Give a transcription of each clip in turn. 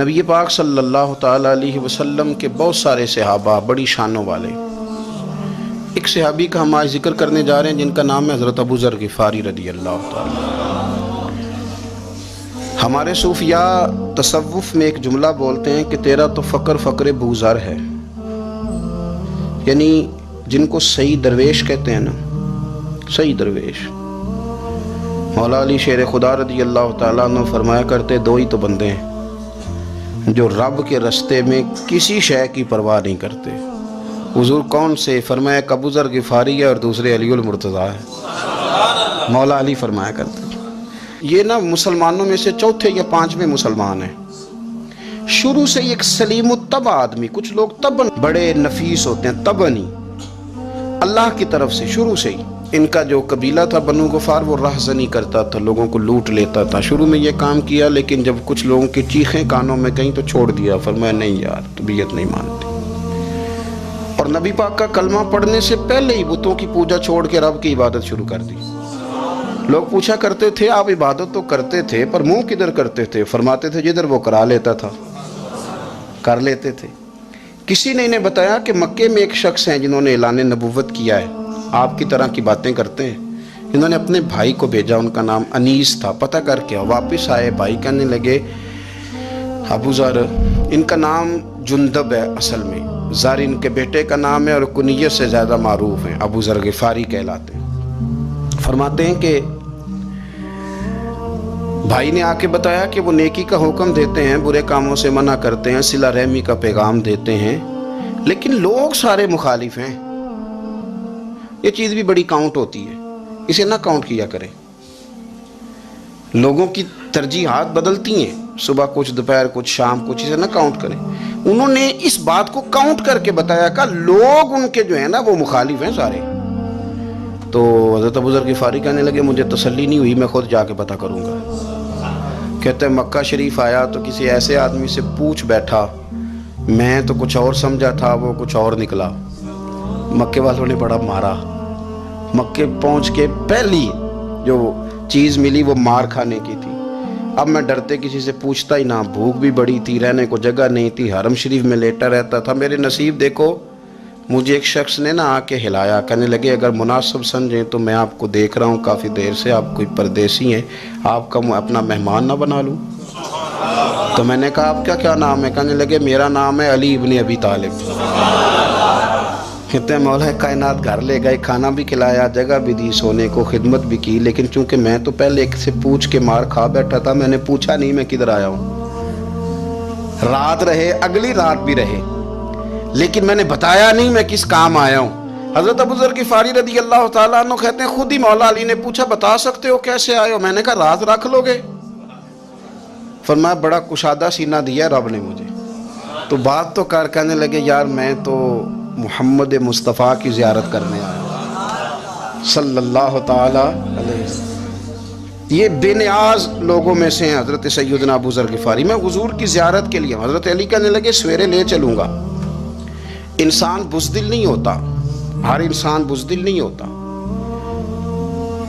نبی پاک صلی اللہ تعالیٰ علیہ وسلم کے بہت سارے صحابہ بڑی شانوں والے، ایک صحابی کا ہم آج ذکر کرنے جا رہے ہیں جن کا نام ہے حضرت ابو ذر غفاری رضی اللہ تعالیٰ۔ ہمارے صوفیاء تصوف میں ایک جملہ بولتے ہیں کہ تیرا تو فقر ابو ذر ہے، یعنی جن کو صحیح درویش کہتے ہیں نا، صحیح درویش۔ مولا علی شیر خدا رضی اللہ تعالیٰ عنہ فرمایا کرتے دو ہی تو بندے ہیں جو رب کے رستے میں کسی شے کی پرواہ نہیں کرتے۔ حضور کون سے؟ فرمایا ایک ابو ذر غفاری ہے اور دوسرے علی المرتضیٰ ہے۔ مولا علی فرمایا کرتے یہ نا مسلمانوں میں سے چوتھے یا پانچویں مسلمان ہیں۔ شروع سے ایک سلیم الطبع آدمی، کچھ لوگ طبعاً بڑے نفیس ہوتے ہیں، طبعاً ہی اللہ کی طرف سے شروع سے ہی۔ ان کا جو قبیلہ تھا بنو غفار وہ رہزنی کرتا تھا، لوگوں کو لوٹ لیتا تھا۔ شروع میں یہ کام کیا، لیکن جب کچھ لوگوں کی چیخیں کانوں میں گئیں تو چھوڑ دیا، فرمایا نہیں یار طبیعت نہیں مانتی۔ اور نبی پاک کا کلمہ پڑھنے سے پہلے ہی بتوں کی پوجا چھوڑ کے رب کی عبادت شروع کر دی۔ لوگ پوچھا کرتے تھے آپ عبادت تو کرتے تھے پر منہ کدھر کرتے تھے؟ فرماتے تھے جدھر وہ کرا لیتا تھا کر لیتے تھے۔ کسی نے انہیں بتایا کہ مکے میں ایک شخص ہیں جنہوں نے اعلان نبوت کیا ہے، آپ کی طرح کی باتیں کرتے ہیں۔ انہوں نے اپنے بھائی کو بھیجا، ان کا نام انیس تھا، پتہ کر کے واپس آئے، بھائی کہنے لگے ابو ذر، ان کا نام جندب ہے، اصل میں ذر ان کے بیٹے کا نام ہے اور کنیت سے زیادہ معروف ہیں، ابو ذر غفاری کہلاتے ہیں۔ فرماتے ہیں کہ بھائی نے آ کے بتایا کہ وہ نیکی کا حکم دیتے ہیں، برے کاموں سے منع کرتے ہیں، صلہ رحمی کا پیغام دیتے ہیں، لیکن لوگ سارے مخالف ہیں۔ یہ چیز بھی بڑی کاؤنٹ ہوتی ہے، اسے نہ کاؤنٹ کیا کریں۔ لوگوں کی ترجیحات بدلتی ہیں، صبح کچھ، دوپہر کچھ، شام کچھ، اسے نہ کاؤنٹ کریں۔ انہوں نے اس بات کو کاؤنٹ کر کے بتایا کہ لوگ ان کے جو ہیں نا وہ مخالف ہیں سارے۔ تو حضرت ابو ذر غفاری کہنے لگے مجھے تسلی نہیں ہوئی، میں خود جا کے پتہ کروں گا۔ کہتے ہیں مکہ شریف آیا تو کسی ایسے آدمی سے پوچھ بیٹھا، میں تو کچھ اور سمجھا تھا، وہ کچھ اور نکلا۔ مکے والوں نے بڑا مارا، مکے پہنچ کے پہلی جو چیز ملی وہ مار کھانے کی تھی۔ اب میں ڈرتے کسی سے پوچھتا ہی نہ، بھوک بھی بڑی تھی، رہنے کو جگہ نہیں تھی، حرم شریف میں لیٹا رہتا تھا۔ میرے نصیب دیکھو، مجھے ایک شخص نے نہ آ کے ہلایا، کہنے لگے اگر مناسب سمجھیں تو میں آپ کو دیکھ رہا ہوں کافی دیر سے، آپ کوئی پردیسی ہیں، آپ کا اپنا مہمان نہ بنا لوں؟ تو میں نے کہا آپ کا کیا نام ہے؟ کہنے لگے میرا نام ہے علی ابن ابی طالب۔ کہتے ہیں مولا کائنات گھر لے گئے، کھانا بھی کھلایا، جگہ بھی دی سونے کو، خدمت بھی کی، لیکن چونکہ میں تو پہلے ایک سے پوچھ کے مار کھا بیٹھا تھا، میں نے پوچھا نہیں میں کدھر آیا ہوں۔ رات رہے، اگلی رات بھی رہے، لیکن میں نے بتایا نہیں میں کس کام آیا ہوں۔ حضرت ابو ذر غفاری رضی اللہ تعالیٰ عنہ کہتے ہیں خود ہی مولا علی نے پوچھا بتا سکتے ہو کیسے آئے ہو؟ میں نے کہا رات رکھ لو گے؟ فرمایا بڑا کشادہ سینہ دیا رب نے مجھے۔ تو بات تو کہنے لگے یار میں تو محمد مصطفیٰ کی زیارت کرنے آیا ہوں صلی اللہ تعالیٰ علیہ وسلم۔ یہ بے نیاز لوگوں میں سے ہیں حضرت سیدنا ابو ذر غفاری۔ میں حضور کی زیارت کے لیے، حضرت علی کہنے لگے سویرے لے چلوں گا۔ انسان بزدل نہیں ہوتا، ہر انسان بزدل نہیں ہوتا،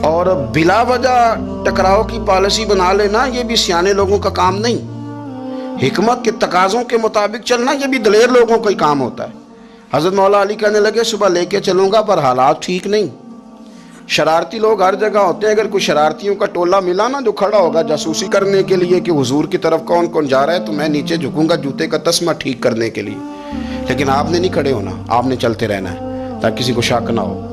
اور بلا وجہ ٹکراؤ کی پالیسی بنا لینا یہ بھی سیانے لوگوں کا کام نہیں۔ حکمت کے تقاضوں کے مطابق چلنا یہ بھی دلیر لوگوں کا ہی کام ہوتا ہے۔ حضرت مولا علی کہنے لگے صبح لے کے چلوں گا پر حالات ٹھیک نہیں، شرارتی لوگ ہر جگہ ہوتے ہیں، اگر کوئی شرارتیوں کا ٹولہ ملا نا جو کھڑا ہوگا جاسوسی کرنے کے لیے کہ حضور کی طرف کون کون جا رہا ہے تو میں نیچے جھکوں گا جوتے کا تسمہ ٹھیک کرنے کے لیے، لیکن آپ نے نہیں کھڑے ہونا، آپ نے چلتے رہنا ہے تاکہ کسی کو شک نہ ہو۔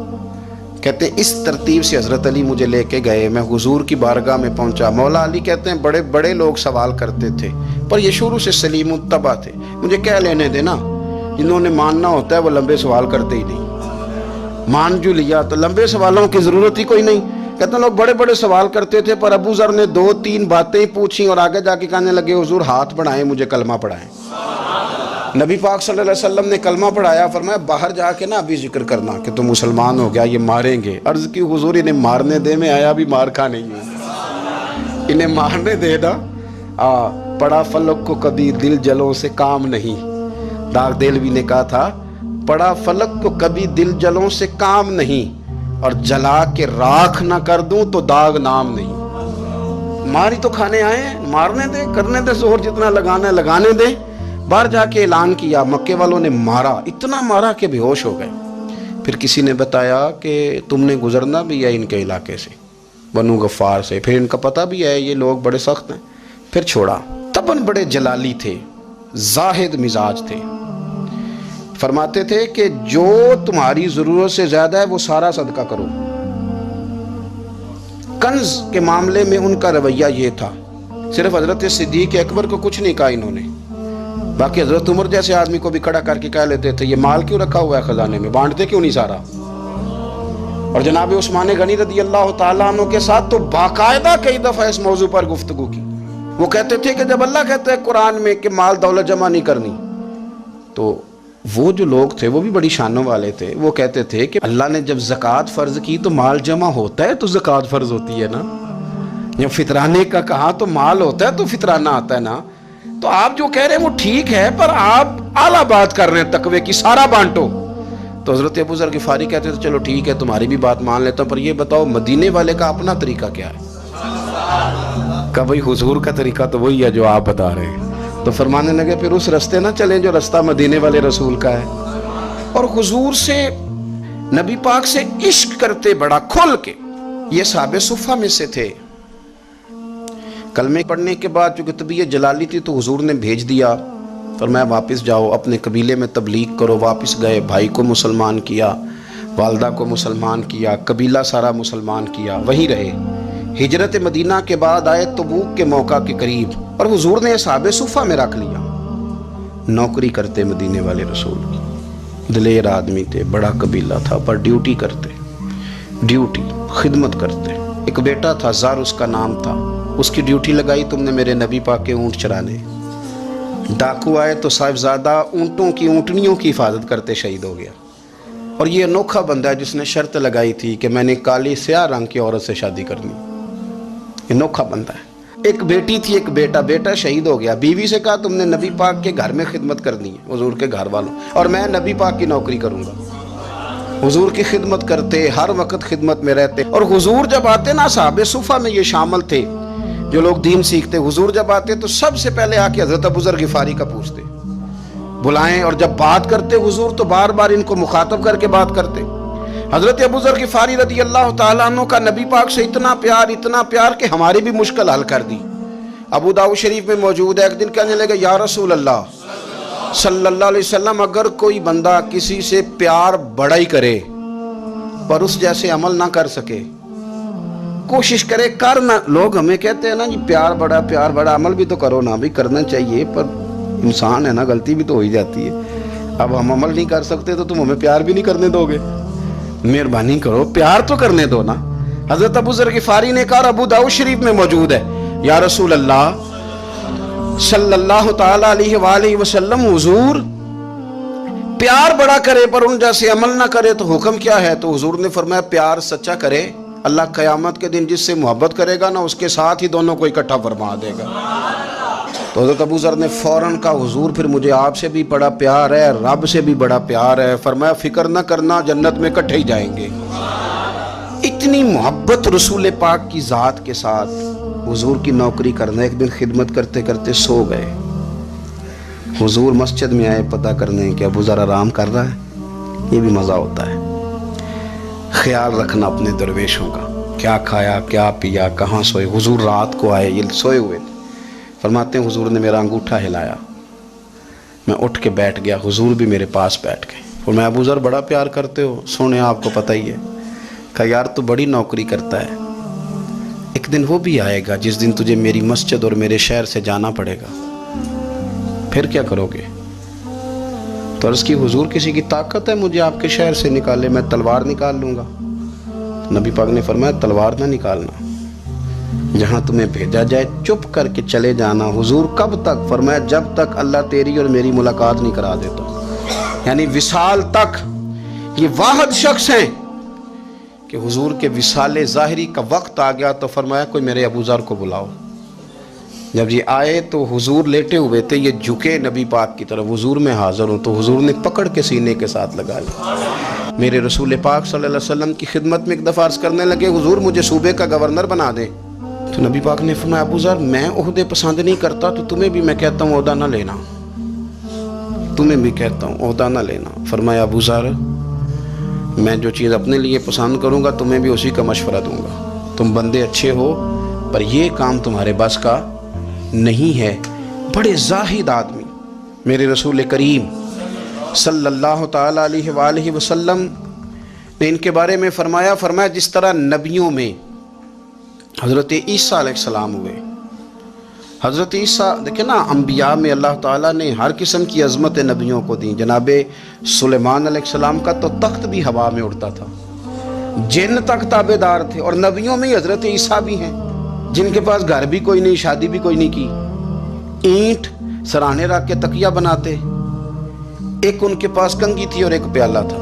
کہتے ہیں اس ترتیب سے حضرت علی مجھے لے کے گئے، میں حضور کی بارگاہ میں پہنچا۔ مولا علی کہتے ہیں بڑے بڑے لوگ سوال کرتے تھے پر یہ شروع سے سلیم الطبع تھے، مجھے کہہ لینے دینا، جنہوں نے ماننا ہوتا ہے وہ لمبے سوال کرتے ہی نہیں۔ مان جو لیا تو لمبے سوالوں کی ضرورت ہی کوئی نہیں۔ کہتے ہیں لوگ بڑے بڑے سوال کرتے تھے پر ابو ذر نے 2-3 باتیں پوچھیں اور آگے جا کے کہنے لگے حضور ہاتھ بڑھائیں مجھے کلمہ پڑھائیں۔ نبی پاک صلی اللہ علیہ وسلم نے کلمہ پڑھایا، فرمایا باہر جا کے نا ابھی ذکر کرنا کہ تم مسلمان ہو گیا، یہ ماریں گے۔ عرض کی حضور انہیں مارنے دے، میں آیا بھی مار کھا نہیں ہوں، انہیں مارنے دے نا۔ پڑا فلک کو کبھی دل جلوں سے کام نہیں، داغ دلوی نے کہا تھا پڑا فلک کو کبھی دل جلوں سے کام نہیں، اور جلا کے راکھ نہ کر دوں تو داغ نام نہیں۔ مار ہی تو کھانے آئے ہیں، مارنے دے، کرنے دے، زہر جتنا لگانا ہے لگانے دے۔ باہر جا کے اعلان کیا، مکے والوں نے مارا، اتنا مارا کہ بے ہوش ہو گئے۔ پھر کسی نے بتایا کہ تم نے گزرنا بھی ہے ان کے علاقے سے، بنو غفار سے، پھر ان کا پتہ بھی ہے یہ لوگ بڑے سخت ہیں، پھر چھوڑا۔ تباً بڑے جلالی تھے، زاہد مزاج تھے، فرماتے تھے کہ جو تمہاری ضرورت سے زیادہ ہے وہ سارا صدقہ کرو۔ کنز کے معاملے میں ان کا رویہ یہ تھا، صرف حضرت صدیق اکبر کو کچھ نہیں کہا انہوں نے، باقی حضرت عمر جیسے آدمی کو بھی کھڑا کر کے کہہ لیتے تھے یہ مال کیوں رکھا ہوا ہے خزانے میں، بانٹتے کیوں نہیں سارا؟ اور جناب عثمان غنی رضی اللہ تعالیٰ عنہ کے ساتھ تو باقاعدہ کئی دفعہ اس موضوع پر گفتگو کی۔ وہ کہتے تھے کہ جب اللہ کہتا ہے قرآن میں کہ مال دولت جمع نہیں کرنی، تو وہ جو لوگ تھے وہ بھی بڑی شانوں والے تھے، وہ کہتے تھے کہ اللہ نے جب زکوٰۃ فرض کی تو مال جمع ہوتا ہے تو زکوٰۃ فرض ہوتی ہے نا، جب فطرانے کا کہا تو مال ہوتا ہے تو فطرانہ آتا ہے نا۔ تو آپ جو کہہ رہے ہیں وہ ٹھیک ہے، پر آپ اعلیٰ بات کر رہے ہیں تقوی کی، سارا بانٹو۔ تو حضرت ابو ذر غفاری کہتے تھے چلو ٹھیک ہے تمہاری بھی بات مان لیتا ہوں، پر یہ بتاؤ مدینے والے کا اپنا طریقہ کیا ہے؟ کہ بھئی حضور کا طریقہ تو وہی ہے جو آپ بتا رہے ہیں۔ تو فرمانے لگے پھر اس رستے نہ چلیں جو رستہ مدینے والے رسول کا ہے، اور حضور سے، نبی پاک سے عشق کرتے بڑا کھل کے۔ یہ صحابہ صفہ میں سے تھے۔ کلمے پڑھنے کے بعد چونکہ طبیعت جلالی تھی تو حضور نے بھیج دیا، فرمایا واپس جاؤ اپنے قبیلے میں تبلیغ کرو۔ واپس گئے، بھائی کو مسلمان کیا، والدہ کو مسلمان کیا، قبیلہ سارا مسلمان کیا، وہیں رہے۔ ہجرت مدینہ کے بعد آئے تبوک کے موقع کے قریب، اور حضور نے صحابہ صفہ میں رکھ لیا۔ نوکری کرتے مدینے والے رسول کی، دلیر آدمی تھے، بڑا قبیلہ تھا، پر ڈیوٹی کرتے، ڈیوٹی خدمت کرتے۔ ایک بیٹا تھا، زار اس کا نام تھا، اس کی ڈیوٹی لگائی تم نے میرے نبی پاک کے اونٹ چرانے۔ ڈاکو آئے تو صاحبزادہ اونٹوں کی، اونٹنیوں کی حفاظت کرتے شہید ہو گیا۔ اور یہ انوکھا بندہ ہے جس نے شرط لگائی تھی کہ میں نے کالی سیاہ رنگ کی عورت سے شادی کرنی، انوکھا بندہ ہے۔ ایک بیٹی تھی، ایک بیٹا، بیٹا شہید ہو گیا، بیوی سے کہا تم نے نبی پاک کے گھر میں خدمت کرنی ہے، حضور کے گھر والوں، اور میں نبی پاک کی نوکری کروں گا۔ حضور کی خدمت کرتے، ہر وقت خدمت میں رہتے۔ اور حضور جب آتے نا، صحابہ صفہ میں یہ شامل تھے جو لوگ دین سیکھتے، حضور جب آتے تو سب سے پہلے آ کے حضرت ابو ذر غفاری کا پوچھتے، بلائیں، اور جب بات کرتے حضور تو بار بار ان کو مخاطب کر کے بات کرتے۔ حضرت ابو ذر غفاری رضی اللہ تعالیٰ عنہ کا نبی پاک سے اتنا پیار کہ ہماری بھی مشکل حل کر دی۔ ابو داؤد شریف میں موجود ہے، ایک دن کہنے لگے یا رسول اللہ صلی اللہ علیہ وسلم، اگر کوئی بندہ کسی سے پیار بڑا ہی کرے پر اس جیسے عمل نہ کر سکے، کوشش کرے کرنا، لوگ ہمیں کہتے ہیں نا جی پیار بڑا، عمل بھی تو کرو نا، بھی کرنا چاہیے، پر انسان ہے نا، غلطی بھی تو ہو ہی جاتی ہے۔ اب ہم عمل نہیں کر سکتے تو تم ہمیں پیار بھی نہیں کرنے دو گے، مہربانی کرو پیار تو کرنے دو نا۔ حضرت ابو ذر غفاری نے کہا، ابو داؤد شریف میں موجود ہے، یا رسول اللہ صلی اللہ تعالیٰ علیہ وآلہ وسلم، حضور پیار بڑا کرے پر ان جیسے عمل نہ کرے تو حکم کیا ہے؟ تو حضور نے فرمایا پیار سچا کرے، اللہ قیامت کے دن جس سے محبت کرے گا نا اس کے ساتھ ہی دونوں کو اکٹھا فرما دے گا۔ تو حضرت ابو ذر نے فوراً کہا، حضور پھر مجھے آپ سے بھی بڑا پیار ہے، رب سے بھی بڑا پیار ہے۔ فرمایا فکر نہ کرنا، جنت میں اکٹھے ہی جائیں گے۔ اتنی محبت رسول پاک کی ذات کے ساتھ حضور کی نوکری کرنا۔ ایک دن خدمت کرتے کرتے سو گئے، حضور مسجد میں آئے پتہ کرنے کہ ابو ذر آرام کر رہا ہے۔ یہ بھی مزہ ہوتا ہے، خیال رکھنا اپنے درویشوں کا، کیا کھایا کیا پیا، کہاں سوئے۔ حضور رات کو آئے، یہ سوئے ہوئے تھے، فرماتے ہیں حضور نے میرا انگوٹھا ہلایا، میں اٹھ کے بیٹھ گیا، حضور بھی میرے پاس بیٹھ گئے۔ اور میں ابو ذر بڑا پیار کرتے ہو؟ سونے آپ کو پتہ ہی ہے۔ کہا یار تو بڑی نوکری کرتا ہے، ایک دن وہ بھی آئے گا جس دن تجھے میری مسجد اور میرے شہر سے جانا پڑے گا، پھر کیا کرو گے؟ تو عرض کی حضور کسی کی طاقت ہے مجھے آپ کے شہر سے نکالے؟ میں تلوار نکال لوں گا۔ نبی پاک نے فرمایا تلوار نہ نکالنا، جہاں تمہیں بھیجا جائے چپ کر کے چلے جانا۔ حضور کب تک؟ فرمایا جب تک اللہ تیری اور میری ملاقات نہیں کرا دیتا، یعنی وصال تک۔ یہ واحد شخص ہیں کہ حضور کے وصال ظاہری کا وقت آ گیا تو فرمایا کوئی میرے ابو ذر کو بلاؤ۔ جب یہ آئے تو حضور لیٹے ہوئے تھے، یہ جھکے نبی پاک کی طرف، حضور میں حاضر ہوں، تو حضور نے پکڑ کے سینے کے ساتھ لگا لیا۔ میرے رسول پاک صلی اللہ علیہ وسلم کی خدمت میں ایک دفعہ عرض کرنے لگے، حضور مجھے صوبے کا گورنر بنا دیں۔ تو نبی پاک نے فرمایا ابو ذر میں عہدے پسند نہیں کرتا تو تمہیں بھی میں کہتا ہوں عہدہ نہ لینا، تمہیں بھی کہتا ہوں عہدہ نہ لینا۔ فرمایا ابو ذر میں جو چیز اپنے لیے پسند کروں گا تمہیں بھی اسی کا مشورہ دوں گا، تم بندے اچھے ہو پر یہ کام تمہارے بس کا نہیں ہے۔ بڑے زاہد آدمی میرے رسول کریم صلی اللہ تعالیٰ علیہ وآلہ وسلم نے ان کے بارے میں فرمایا جس طرح نبیوں میں حضرت عیسیٰ علیہ السلام ہوئے، حضرت عیسیٰ دیکھیں نا، انبیاء میں اللہ تعالیٰ نے ہر قسم کی عظمت نبیوں کو دی۔ جناب سلیمان علیہ السلام کا تو تخت بھی ہوا میں اڑتا تھا، جن تک تابع دار تھے، اور نبیوں میں حضرت عیسیٰ بھی ہیں جن کے پاس گھر بھی کوئی نہیں، شادی بھی کوئی نہیں کی، اینٹ سراہنے رکھ کے تکیہ بناتے، ایک ان کے پاس کنگھی تھی اور ایک پیالہ تھا۔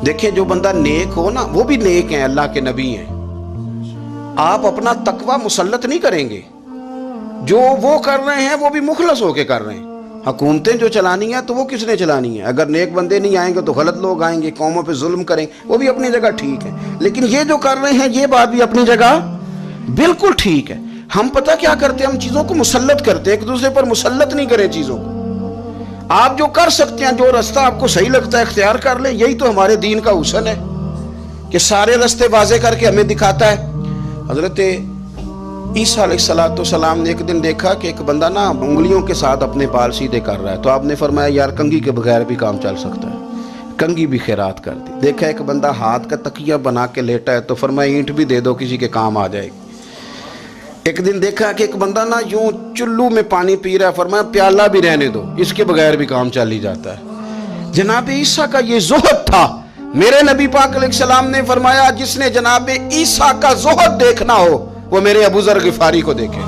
دیکھیں جو بندہ نیک ہو نا وہ بھی نیک ہیں، اللہ کے نبی ہیں۔ آپ اپنا تقوی مسلط نہیں کریں گے، جو وہ کر رہے ہیں وہ بھی مخلص ہو کے کر رہے ہیں۔ حکومتیں جو چلانی ہیں تو وہ کس نے چلانی ہے؟ اگر نیک بندے نہیں آئیں گے تو غلط لوگ آئیں گے، قوموں پہ ظلم کریں، وہ بھی اپنی جگہ ٹھیک ہے، لیکن یہ جو کر رہے ہیں یہ بات بھی اپنی جگہ بالکل ٹھیک ہے۔ ہم پتہ کیا کرتے ہیں، ہم چیزوں کو مسلط کرتے ہیں، ایک دوسرے پر مسلط نہیں کریں چیزوں کو۔ آپ جو کر سکتے ہیں، جو رستہ آپ کو صحیح لگتا ہے اختیار کر لیں، یہی تو ہمارے دین کا حسن ہے کہ سارے رستے واضح کر کے ہمیں دکھاتا ہے۔ حضرت عیسیٰ علیہ السلام نے ایک دن دیکھا کہ ایک بندہ نا انگلیوں کے ساتھ اپنے بال سیدھے کر رہا ہے، تو آپ نے فرمایا یار کنگھی کے بغیر بھی کام چل سکتا ہے، کنگھی بھی خیرات کر دی۔ دیکھا ایک بندہ ہاتھ کا تکیہ بنا کے لیٹا ہے، تو فرمایا اینٹ بھی دے دو، کسی کے کام آ جائے گی۔ ایک دن دیکھا کہ ایک بندہ نا یوں چلو میں پانی پی رہا ہے، فرمایا پیالہ بھی رہنے دو، اس کے بغیر بھی کام چل ہی جاتا ہے۔ جناب عیسیٰ کا یہ زہد تھا۔ میرے نبی پاک علیہ السلام نے فرمایا جس نے جناب عیسیٰ کا زہد دیکھنا ہو وہ میرے ابو ذر غفاری کو دیکھے،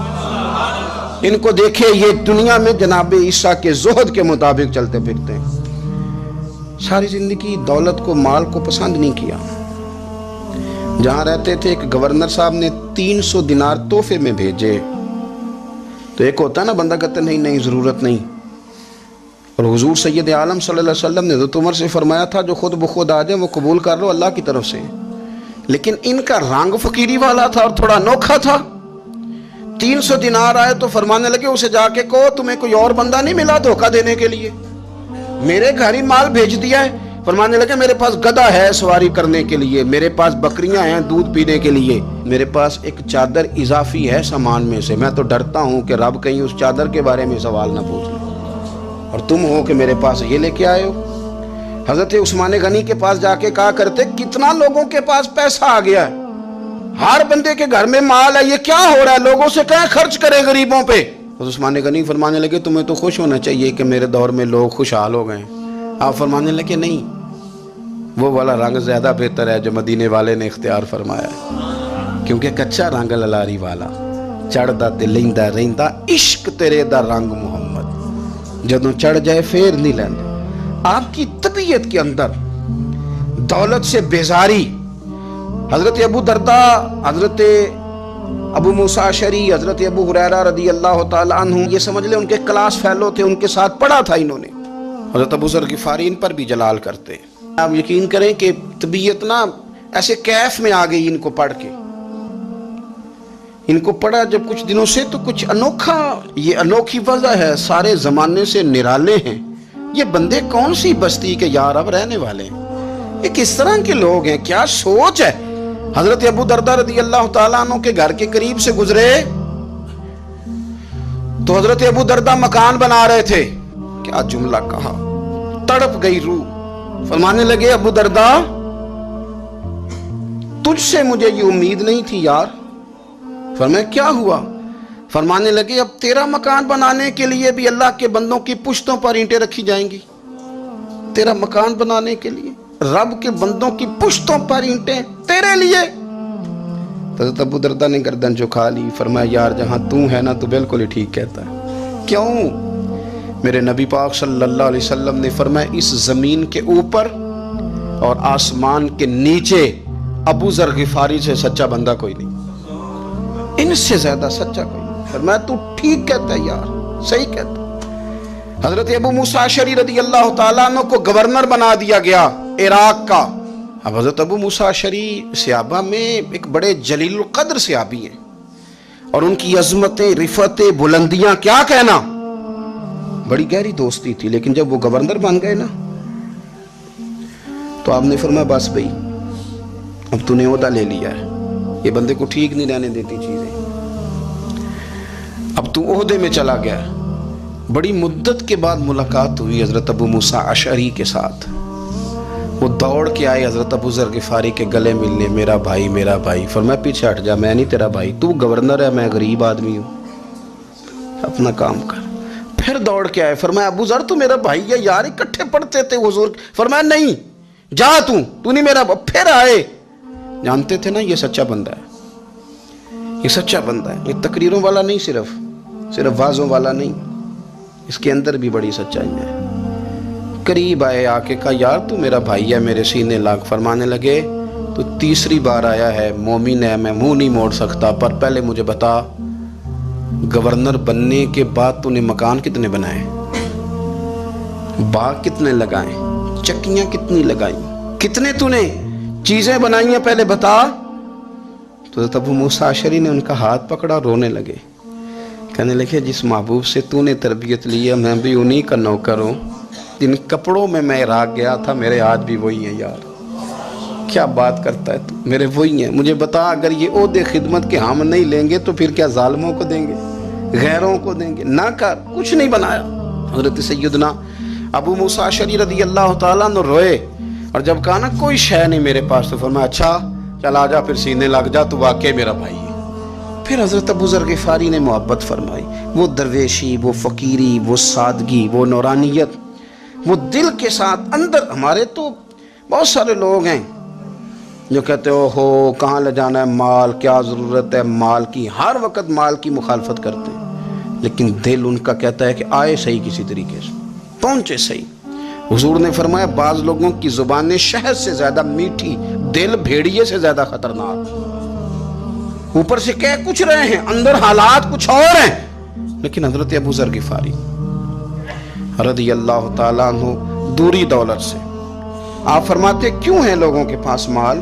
ان کو دیکھے، یہ دنیا میں جناب عیسیٰ کے زہد کے مطابق چلتے پھرتے ہیں۔ ساری زندگی دولت کو، مال کو پسند نہیں کیا۔ جہاں رہتے تھے ایک گورنر صاحب نے 300 دینار تحفے میں بھیجے، تو ایک ہوتا ہے نا بندہ کہتا نہیں نہیں ضرورت نہیں، اور حضور سید عالم صلی اللہ علیہ وسلم نے حضرت عمر سے فرمایا تھا جو خود بخود آ جائے وہ قبول کر لو اللہ کی طرف سے، لیکن ان کا رنگ فقیری والا تھا اور تھوڑا انوکھا تھا۔ 300 دینار آئے تو فرمانے لگے اسے جا کے کہو تمہیں کوئی اور بندہ نہیں ملا دھوکہ دینے کے لیے، میرے گھر ہی مال بھیج دیا ہے۔ فرمانے لگے میرے پاس گدھا ہے سواری کرنے کے لیے، میرے پاس بکریاں ہیں دودھ پینے کے لیے، میرے پاس ایک چادر اضافی ہے سامان میں سے، میں تو ڈرتا ہوں کہ رب کہیں اس چادر کے بارے میں سوال نہ پوچھ لے، اور تم ہو کہ میرے پاس یہ لے کے آئے ہو۔ حضرت عثمان غنی کے پاس جا کے کہا کرتے کتنا لوگوں کے پاس پیسہ آ گیا ہے، ہر بندے کے گھر میں مال ہے، یہ کیا ہو رہا ہے، لوگوں سے کہیں خرچ کریں غریبوں پہ۔ عثمان غنی فرمانے لگے تمہیں تو خوش ہونا چاہیے کہ میرے دور میں لوگ خوشحال ہو گئے۔ آپ فرمانے لگے نہیں، وہ والا رنگ زیادہ بہتر ہے جو مدینے والے نے اختیار فرمایا ہے، کیونکہ کچا رنگ للاری والا چڑھدا تے لیندا رہندا عشق تیرے دا رنگ محمد، جدوں چڑھ جائے پھر نہیں لیندے۔ آپ کی طبیعت کے اندر دولت سے بیزاری، حضرت ابو درداء، حضرت ابو موسیٰ اشعری، حضرت ابو ہریرہ رضی اللہ تعالیٰ عنہ، یہ سمجھ لیں ان کے کلاس فیلو تھے، ان کے ساتھ پڑھا تھا انہوں نے۔ حضرت ابو ذر غفاری ان پر بھی جلال کرتے ہیں۔ آپ یقین کریں کہ طبیعت نا ایسے کیف میں آ گئی ان کو پڑھ کے، ان کو پڑھا جب کچھ دنوں سے تو کچھ انوکھا، یہ انوکھی وجہ ہے، سارے زمانے سے نرالے ہیں، یہ بندے کون سی بستی کے یار اب رہنے والے ہیں، یہ کس طرح کے لوگ ہیں، کیا سوچ ہے۔ حضرت ابو درداء رضی اللہ تعالیٰ عنہ کے گھر کے قریب سے گزرے تو حضرت ابو درداء مکان بنا رہے تھے، کیا جملہ کہا، تڑپ گئی روح۔ فرمانے لگے ابو درداء تجھ سے مجھے یہ امید نہیں تھی یار۔ فرمایا کیا ہوا؟ فرمانے لگے اب تیرا مکان بنانے کے لیے بھی اللہ کے بندوں کی پشتوں پر اینٹیں رکھی جائیں گی، تیرا مکان بنانے کے لیے رب کے بندوں کی پشتوں پر اینٹیں تیرے لیے۔ حضرت ابو درداء نے گردن جھکا لی، فرمایا یار جہاں تو ہے نا تو بالکل ہی ٹھیک کہتا ہے۔ کیوں؟ میرے نبی پاک صلی اللہ علیہ وسلم نے فرمایا اس زمین کے اوپر اور آسمان کے نیچے ابو ذر غفاری سے سچا بندہ کوئی نہیں، ان سے زیادہ سچا کوئی نہیں۔ فرمایا تو ٹھیک کہتا ہے یار، صحیح کہتا ہے۔ حضرت ابو موسیٰ اشعری رضی اللہ تعالیٰ عنہ کو گورنر بنا دیا گیا عراق کا۔ اب حضرت ابو موسیٰ اشعری صحابہ میں ایک بڑے جلیل القدر صحابی ہیں، اور ان کی عظمتیں، رفتیں، بلندیاں کیا کہنا. بڑی گہری دوستی تھی. لیکن جب وہ گورنر بن گئے نا تو آپ نے فرمایا بس بھائی اب تو نے عہدہ لے لیا ہے، یہ بندے کو ٹھیک نہیں رہنے دیتی چیزیں، اب تو عہدے میں چلا گیا. بڑی مدت کے بعد ملاقات ہوئی حضرت ابو موسیٰ اشعری کے ساتھ. وہ دوڑ کے آئے حضرت ابو ذر غفاری کے گلے ملنے، میرا بھائی میرا بھائی. فرمایا پیچھے ہٹ جا، میں نہیں تیرا بھائی، تو گورنر ہے، میں غریب آدمی ہوں، اپنا کام کر. پھر دوڑ کے آئے، فرمایا ابو ذر تو میرا بھائی ہے یار، اکٹھے پڑھتے تھے حضور. فرمایا نہیں جا تو نہیں میرا. پھر آئے. جانتے تھے نا یہ سچا بندہ ہے، یہ سچا بندہ ہے، یہ تقریروں والا نہیں، صرف وعظوں والا نہیں، اس کے اندر بھی بڑی سچائی ہے. قریب آئے، آ کے کہا یار تو میرا بھائی ہے، میرے سینے لاگ. فرمانے لگے تو تیسری بار آیا ہے، مومن ہے، میں منہ نہیں موڑ سکتا، پر پہلے مجھے بتا گورنر بننے کے بعد تو نے مکان کتنے بنائے، باغ کتنے لگائے، چکیاں کتنی لگائیں، کتنے تو نے چیزیں بنائی ہیں، پہلے بتا. تو حضرت ابو موسیٰ اشعری نے ان کا ہاتھ پکڑا، رونے لگے. کہنے لگے جس محبوب سے تو نے تربیت لی ہے میں بھی انہی کا نوکر ہوں. جن کپڑوں میں عراق گیا تھا میرے ہاتھ بھی وہی ہیں. یار کیا بات کرتا ہے تو، میرے وہی ہیں. مجھے بتا اگر یہ عہدے خدمت کے ہم نہیں لیں گے تو پھر کیا ظالموں کو دیں گے، غیروں کو دیں گے؟ نہ کر، کچھ نہیں بنایا. حضرت سیدنا ابو موسیٰ اشعری رضی اللہ تعالیٰ عنہ روئے، اور جب کہا نا کوئی شے نہیں میرے پاس، تو فرمایا اچھا چل آ جا، پھر سینے لگ جا، تو واقعی میرا بھائی ہے. پھر حضرت ابو ذر غفاری نے محبت فرمائی. وہ درویشی، وہ فقیری، وہ سادگی، وہ نورانیت، وہ دل کے ساتھ اندر. ہمارے تو بہت سارے لوگ ہیں جو کہتے ہو کہاں لے جانا ہے مال، کیا ضرورت ہے مال کی، ہر وقت مال کی مخالفت کرتے ہیں. لیکن دل ان کا کہتا ہے کہ آئے صحیح، کسی طریقے سے پہنچے صحیح. حضور نے فرمایا بعض لوگوں کی زبانیں شہد سے زیادہ میٹھی، دل بھیڑیے سے زیادہ خطرناک. اوپر سے کہہ کچھ رہے ہیں، اندر حالات کچھ اور ہیں. لیکن حضرت ابو ذر غفاری رضی اللہ تعالیٰ عنہ دوری دولت سے، آپ فرماتے کیوں ہے لوگوں کے پاس مال،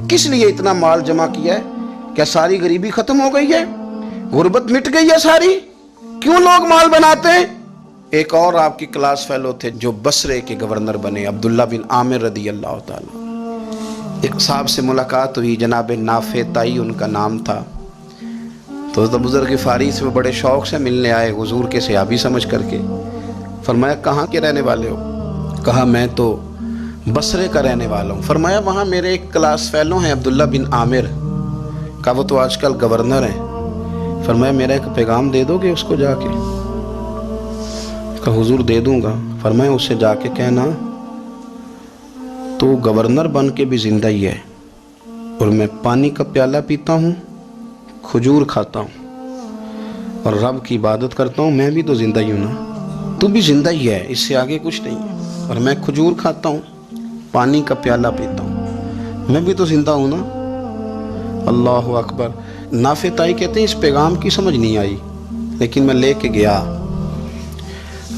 کس لیے اتنا مال جمع کیا ہے؟ کیا ساری غریبی ختم ہو گئی ہے، غربت مٹ گئی ہے ساری؟ کیوں لوگ مال بناتے ہیں؟ ایک اور آپ کی کلاس فیلو تھے جو بصرے کے گورنر بنے، عبداللہ بن عامر رضی اللہ تعالیٰ. ایک صاحب سے ملاقات ہوئی، جناب نافع تائی ان کا نام تھا. تو ابو ذر غفاری سے وہ بڑے شوق سے ملنے آئے، حضور کے صحابی سمجھ کر کے. فرمایا کہاں کے رہنے والے ہو؟ کہا میں تو بصرے کا رہنے والا ہوں. فرمایا وہاں میرے ایک کلاس فیلو ہیں عبداللہ بن عامر. کہا وہ تو آج کل گورنر ہیں. فرمایا میرا ایک پیغام دے دو گے اس کو جا کے؟ کہا حضور دے دوں گا. فرمایا اس سے جا کے کہنا تو گورنر بن کے بھی زندہ ہی ہے، اور میں پانی کا پیالہ پیتا ہوں، کھجور کھاتا ہوں اور رب کی عبادت کرتا ہوں، میں بھی تو زندہ ہی ہوں نا، تو بھی زندہ ہی ہے، اس سے آگے کچھ نہیں ہے. اور میں کھجور کھاتا ہوں، پانی کا پیالہ پیتا ہوں، میں بھی تو زندہ ہوں نا. اللہ اکبر. نافع تائی کہتے ہیں اس پیغام کی سمجھ نہیں آئی، لیکن میں لے کے گیا.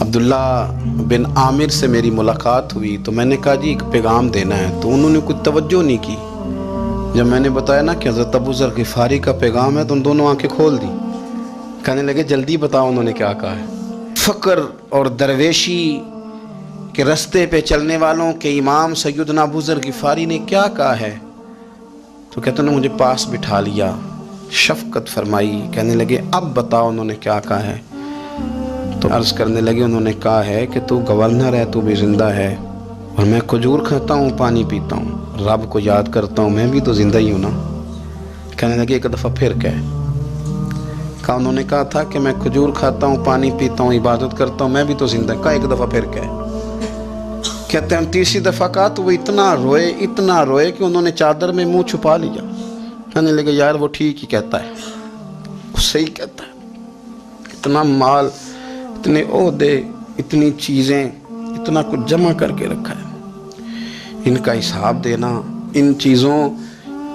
عبداللہ بن عامر سے میری ملاقات ہوئی تو میں نے کہا جی ایک پیغام دینا ہے. تو انہوں نے کوئی توجہ نہیں کی. جب میں نے بتایا نا کہ حضرت ابو ذر غفاری کا پیغام ہے تو ان دونوں آنکھیں کھول دی. کہنے لگے جلدی بتاؤ انہوں نے کیا کہا ہے. فقر اور درویشی کے رستے پہ چلنے والوں کے امام سیدنا ابو ذر غفاری نے کیا کہا ہے. تو کہتے ہیں مجھے پاس بٹھا لیا، شفقت فرمائی. کہنے لگے اب بتاؤ انہوں نے کیا کہا ہے. تو عرض کرنے لگے انہوں نے کہا ہے کہ تو گورنر ہے، تو بھی زندہ ہے، اور میں کھجور کھاتا ہوں، پانی پیتا ہوں، رب کو یاد کرتا ہوں، میں بھی تو زندہ ہی ہوں نا. کہنے لگے ایک دفعہ پھر کہہ. کہا انہوں نے کہا تھا کہ میں کھجور کھاتا ہوں، پانی پیتا ہوں، عبادت کرتا ہوں، میں بھی تو زندہ. کہا ایک دفعہ پھر کہہ. کہتے ہیں تیسری دفعہ کہا تو وہ اتنا روئے کہ انہوں نے چادر میں منہ چھپا لیا. کہنے لگے یار وہ ٹھیک ہی کہتا ہے، وہ صحیح کہتا ہے. اتنا مال، اتنے عہدے، اتنی چیزیں، اتنا کچھ جمع کر کے رکھا ہے. ان کا حساب دینا، ان چیزوں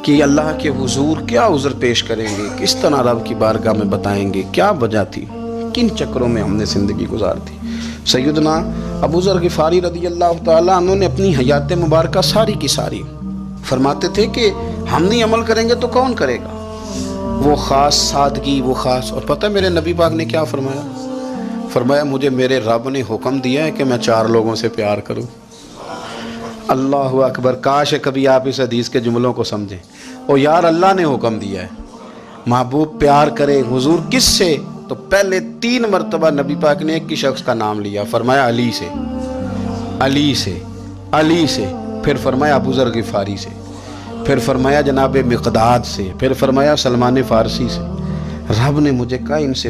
کی اللہ کے حضور کیا عذر پیش کریں گے، کس طرح رب کی بارگاہ میں بتائیں گے کیا وجہ تھی، کن چکروں میں ہم نے زندگی گزار دی. سیدنا ابو ذر غفاری رضی اللہ تعالیٰ عنہ نے اپنی حیات مبارکہ ساری کی ساری فرماتے تھے کہ ہم نہیں عمل کریں گے تو کون کرے گا. وہ خاص سادگی، وہ خاص. اور پتہ ہے میرے نبی پاک نے کیا فرمایا؟ فرمایا مجھے میرے رب نے حکم دیا ہے کہ میں 4 لوگوں سے پیار کروں. اللہ اکبر. کاش کبھی آپ اس حدیث کے جملوں کو سمجھیں. او یار اللہ نے حکم دیا ہے محبوب پیار کرے. حضور کس سے؟ تو پہلے 3 مرتبہ نبی پاک نے ایک ہی شخص کا نام لیا. فرمایا علی سے، علی سے، علی سے. پھر فرمایا ابو ذر غفاری سے. پھر فرمایا جناب مقداد سے. پھر فرمایا سلمان فارسی سے. رب نے مجھے کہا ان سے